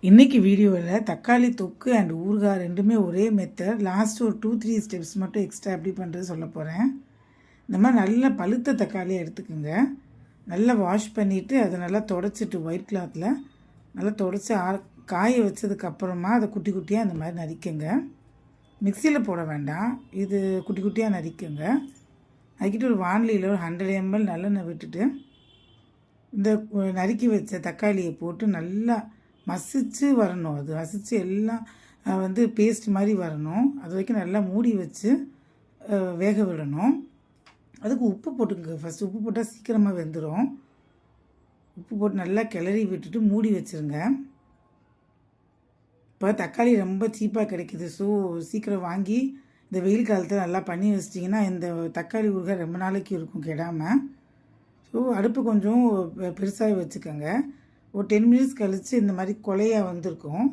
இன்றைக்கி வீடியோவில் தக்காளி தொக்கு அண்ட் ஊறுகாய் ரெண்டுமே ஒரே மெத்தட். லாஸ்ட் ஒரு 2-3 ஸ்டெப்ஸ் மட்டும் எக்ஸ்ட்ரா எப்படி பண்ணுறது சொல்ல போகிறேன். இந்த மாதிரி நல்ல பழுத்த தக்காளியை எடுத்துக்கோங்க. நல்லா வாஷ் பண்ணிவிட்டு அதை நல்லா தொடச்சிட்டு ஒயிட் கிளாத்தில் நல்லா தொடச்சி காய வச்சதுக்கப்புறமா அதை குட்டி குட்டியாக அந்த மாதிரி நறுக்குங்க. மிக்சியில் போட வேண்டாம், இது குட்டி குட்டியாக நறுக்குங்க. அதுக்கிட்ட ஒரு வானிலையில் ஒரு 100 ml நல்லெண்ணெய் விட்டுட்டு இந்த நறுக்கி வச்ச தக்காளியை போட்டு நல்லா மசிச்சு வரணும். அது மசிச்சு எல்லாம் பேஸ்ட் மாதிரி வரணும். அது வரைக்கும் நல்லா மூடி வச்சு வேக விடணும். அதுக்கு உப்பு போட்டுக்கோங்க. ஃபஸ்ட்டு உப்பு போட்டால் சீக்கிரமாக வெந்துடும். உப்பு போட்டு நல்லா கிளறி விட்டுட்டு மூடி வச்சுருங்க. இப்போ தக்காளி ரொம்ப சீப்பாக கிடைக்கிது. ஸோ சீக்கிரம் வாங்கி இந்த வெயில் காலத்தில் நல்லா பண்ணி வச்சிட்டிங்கன்னா இந்த தக்காளி ஊறுகாய் ரொம்ப நாளைக்கு இருக்கும் கெடாமல். ஸோ அடுப்பு கொஞ்சம் பெருசாக வச்சுக்கோங்க. ஒரு 10 மினிட்ஸ் கழித்து இந்த மாதிரி கொலையாக வந்திருக்கும்.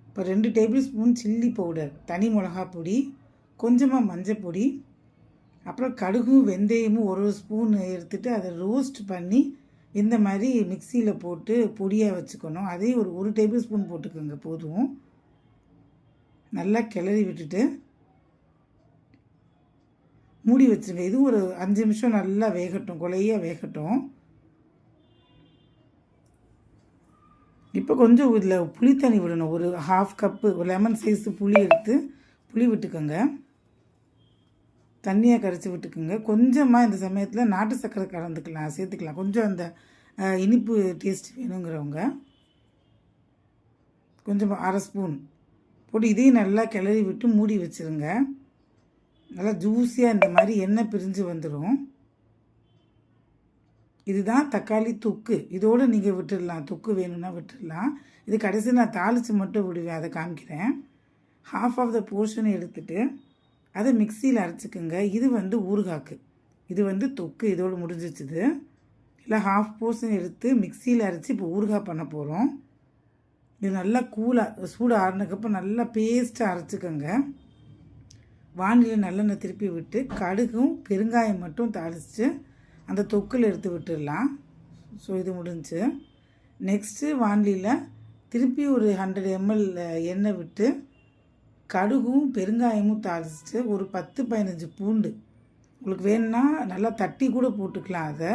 இப்போ 2 டேபிள் ஸ்பூன் சில்லி பவுடர், தனி மிளகா பொடி, கொஞ்சமாக மஞ்சள் பொடி, அப்புறம் கடுகும் வெந்தயமும் ஒரு ஸ்பூன் எடுத்துகிட்டு அதை ரோஸ்ட் பண்ணி இந்த மாதிரி மிக்சியில் போட்டு பொடியாக வச்சுக்கணும். அதையும் ஒரு டேபிள் ஸ்பூன் போட்டுக்கோங்க போதும். நல்லா கிளறி விட்டுட்டு மூடி வச்சுருங்க. இது ஒரு 5 நிமிஷம் நல்லா வேகட்டும், கொலையாக வேகட்டும். இப்போ கொஞ்சம் இதில் புளி தண்ணி விடணும். ஒரு 1/2 கப்பு ஒரு லெமன் சைஸு புளி எடுத்து புளி விட்டுக்கோங்க. தண்ணியாக கரைச்சி விட்டுக்குங்க. கொஞ்சமாக இந்த சமயத்தில் நாட்டு சர்க்கரை சேர்த்துக்கலாம். கொஞ்சம் அந்த இனிப்பு டேஸ்ட் வேணுங்கிறவங்க கொஞ்சம் 1/2 ஸ்பூன் போட்டு இதையும் நல்லா கிளறி விட்டு மூடி வச்சுருங்க. நல்லா ஜூஸியாக இந்த மாதிரி எண்ணெய் பிரிஞ்சு வந்துடும். இதுதான் தக்காளி தொக்கு. இதோடு நீங்கள் விட்டுடலாம், தொக்கு வேணும்னா விட்டுடலாம். இது கடைசி நான் தாளித்து மட்டும் விடுவேன், அதை காமிக்கிறேன். ½ ஆஃப் த போர்ஷனை எடுத்துகிட்டு அதை மிக்சியில் அரைச்சிக்குங்க. இது ஊறுகாய்க்கு, இது தொக்கு இதோடு முடிஞ்சிச்சுது. இல்லை ½ போர்ஷன் எடுத்து மிக்சியில் அரைச்சி இப்போ ஊறுகாய் பண்ண போகிறோம். இது நல்லா சூடு ஆறுனதுக்கப்புறம் நல்லா பேஸ்ட்டாக அரைச்சிக்கோங்க. வானிலையில் நல்லெண்ணெய் திருப்பி விட்டு கடுகும் பெருங்காயம் மட்டும் தாளித்து அந்த தொக்கில் எடுத்து விட்டுடலாம். ஸோ இது முடிஞ்சு நெக்ஸ்ட்டு வானிலையில் திருப்பி ஒரு 100 ml எண்ணெய் விட்டு கடுகும் பெருங்காயமும் தாளிச்சிட்டு ஒரு 10-15 பூண்டு, உங்களுக்கு வேணும்னா நல்லா தட்டி கூட போட்டுக்கலாம். அதை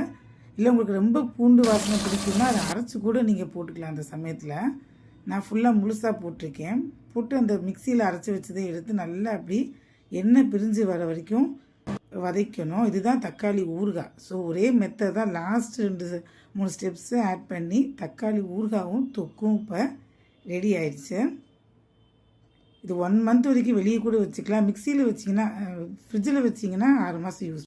இல்லை உங்களுக்கு ரொம்ப பூண்டு வாசனை பிடிக்கும்னா அதை அரைச்சி கூட நீங்கள் போட்டுக்கலாம். அந்த சமயத்தில் நான் ஃபுல்லாக முழுசாக போட்டிருக்கேன். போட்டு அந்த மிக்சியில் அரைச்சி வச்சதை எடுத்து நல்லா அப்படி எண்ணெய் பிரிஞ்சு வர வரைக்கும் வதக்கணும். இதுதான் தக்காளி ஊறுகாய். ஸோ ஒரே மெத்தட் தான். லாஸ்ட் 2-3 ஸ்டெப்ஸு ஆட் பண்ணி தக்காளி ஊறுகாயும் தொக்கும் இப்போ ரெடி ஆயிடுச்சு. இது 1 மந்த் வரைக்கும் வெளியே கூட வச்சுக்கலாம். மிக்சியில் வச்சிங்கன்னா, ஃப்ரிட்ஜில் வச்சிங்கன்னா 6 மாதம் யூஸ்